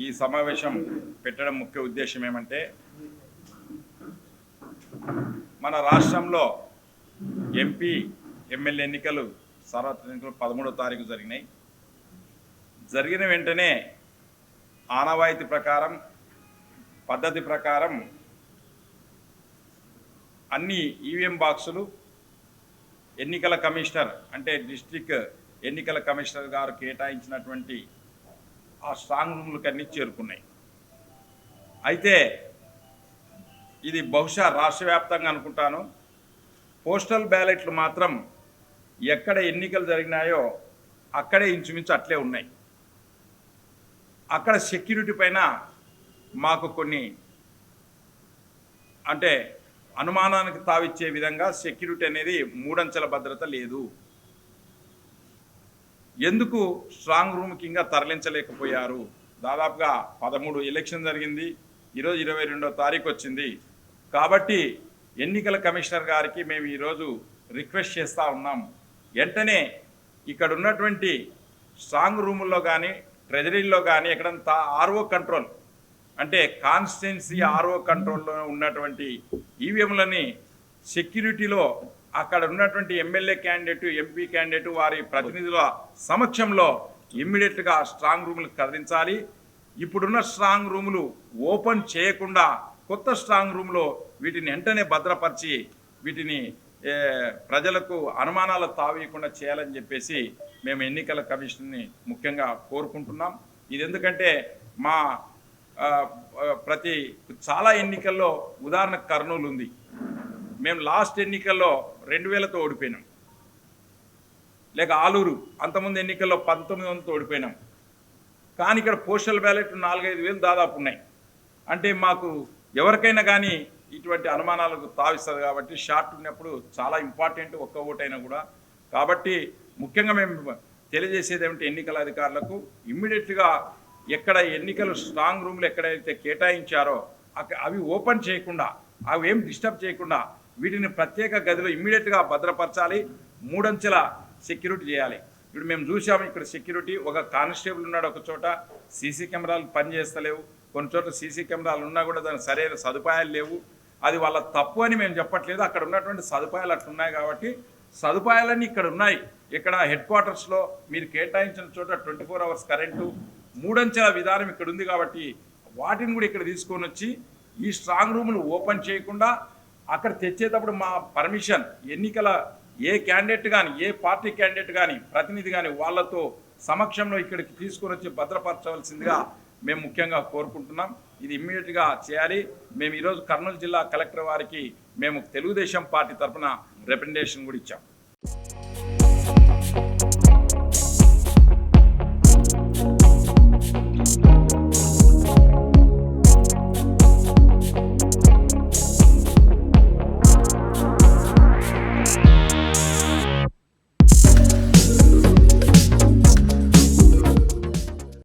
ఈ సమావేశం పెట్టడం ముఖ్య ఉద్దేశం ఏమంటే మన రాష్ట్రంలో ఎంపీ ఎమ్మెల్యే ఎన్నికలు సార్వత్రిక ఎన్నికలు 13వ తారీఖు జరిగినాయి. జరిగిన వెంటనే ఆనవాయితీ ప్రకారం పద్ధతి ప్రకారం అన్ని ఈవీఎం బాక్సులు ఎన్నికల కమిషనర్ అంటే డిస్ట్రిక్ట్ ఎన్నికల కమిషనర్ గారు కేటాయించినటువంటి ఆ స్ట్రాంగ్ రూమ్లకు అన్నీ చేరుకున్నాయి. అయితే ఇది బహుశా రాష్ట్ర వ్యాప్తంగా అనుకుంటాను. పోస్టల్ బ్యాలెట్లు మాత్రం ఎక్కడ ఎన్నికలు జరిగినాయో అక్కడే ఇంచుమించు అట్లే ఉన్నాయి. అక్కడ సెక్యూరిటీ పైన మాకు కొన్ని అంటే అనుమానానికి తావిచ్చే విధంగా సెక్యూరిటీ అనేది మూడంచెల భద్రత లేదు. ఎందుకు స్ట్రాంగ్ రూమ్కి ఇంకా తరలించలేకపోయారు? దాదాపుగా 13 ఎలక్షన్ జరిగింది, ఈరోజు 22వ తారీఖు వచ్చింది. కాబట్టి ఎన్నికల కమిషనర్ గారికి మేము ఈరోజు రిక్వెస్ట్ చేస్తూ ఉన్నాం, వెంటనే ఇక్కడ ఉన్నటువంటి స్ట్రాంగ్ రూముల్లో కానీ ట్రెజరీలో కానీ ఎక్కడంతా ఆర్ఓ కంట్రోల్ అంటే కాన్స్టిట్యున్సీ ఆర్ఓ కంట్రోల్లో ఉన్నటువంటి ఈవీఎంలని సెక్యూరిటీలో అక్కడ ఉన్నటువంటి ఎమ్మెల్యే క్యాండిడేటు ఎంపీ క్యాండిడేటు వారి ప్రతినిధుల సమక్షంలో ఇమ్మీడియట్గా స్ట్రాంగ్ రూములకు కదిలించాలి. ఇప్పుడున్న స్ట్రాంగ్ రూములు ఓపెన్ చేయకుండా కొత్త స్ట్రాంగ్ రూమ్లో వీటిని వెంటనే భద్రపరిచి వీటిని ప్రజలకు అనుమానాలు తావీయకుండా చేయాలని చెప్పేసి మేము ఎన్నికల కమిషన్ని ముఖ్యంగా కోరుకుంటున్నాం. ఇది ఎందుకంటే మా చాలా ఎన్నికల్లో ఉదాహరణ కర్నూలు ఉంది. మేము లాస్ట్ ఎన్నికల్లో 2000తో ఓడిపోయినాం. లేక ఆలూరు అంతకుముందు ఎన్నికల్లో 1900తో ఓడిపోయినాం. కానీ ఇక్కడ పోస్టల్ బ్యాలెట్ 4-5 వేలు దాదాపు ఉన్నాయి. అంటే మాకు ఎవరికైనా కానీ ఇటువంటి అనుమానాలకు తావిస్తుంది. కాబట్టి షార్ట్ ఉన్నప్పుడు చాలా ఇంపార్టెంట్ ఒక్క ఓటైనా కూడా. కాబట్టి ముఖ్యంగా మేము తెలియజేసేది ఏమిటి ఎన్నికల అధికారులకు, ఇమ్మీడియట్గా ఎక్కడ ఎన్నికలు స్ట్రాంగ్ రూమ్లు ఎక్కడైతే కేటాయించారో అవి ఓపెన్ చేయకుండా అవి ఏం డిస్టర్బ్ చేయకుండా వీటిని ప్రత్యేక గదిలో ఇమ్మీడియట్గా భద్రపరచాలి. 3 అంచెల సెక్యూరిటీ చేయాలి. ఇప్పుడు మేము చూసాము ఇక్కడ సెక్యూరిటీ ఒక కానిస్టేబుల్ ఉన్నాడు, ఒక చోట సీసీ కెమెరాలు పనిచేస్తలేవు, కొన్ని చోట్ల సీసీ కెమెరాలు ఉన్నా కూడా దానికి సరైన సదుపాయాలు లేవు. అది వాళ్ళ తప్పు అని మేము చెప్పట్లేదు, అక్కడ ఉన్నటువంటి సదుపాయాలు అట్లున్నాయి. కాబట్టి సదుపాయాలన్నీ ఇక్కడ ఉన్నాయి. ఇక్కడ హెడ్ క్వార్టర్స్లో మీరు కేటాయించిన చోట 24 అవర్స్ కరెంటు, 3 అంచెల విధానం ఇక్కడ ఉంది. కాబట్టి వాటిని కూడా ఇక్కడ తీసుకొని వచ్చి ఈ స్ట్రాంగ్ రూమ్లు ఓపెన్ చేయకుండా అక్కడ తెచ్చేటప్పుడు మా పర్మిషన్ ఎన్నికల ఏ క్యాండిడేట్ కానీ ఏ పార్టీ క్యాండిడేట్ కానీ ప్రతినిధి కానీ వాళ్ళతో సమక్షంలో ఇక్కడికి తీసుకొని వచ్చి భద్రపరచవలసిందిగా మేము ముఖ్యంగా కోరుకుంటున్నాం. ఇది ఇమ్మీడియట్గా చేయాలి. మేము ఈరోజు కర్నూలు జిల్లా కలెక్టర్ వారికి మేము తెలుగుదేశం పార్టీ తరఫున రిప్రజెంటేషన్ కూడా ఇచ్చాం.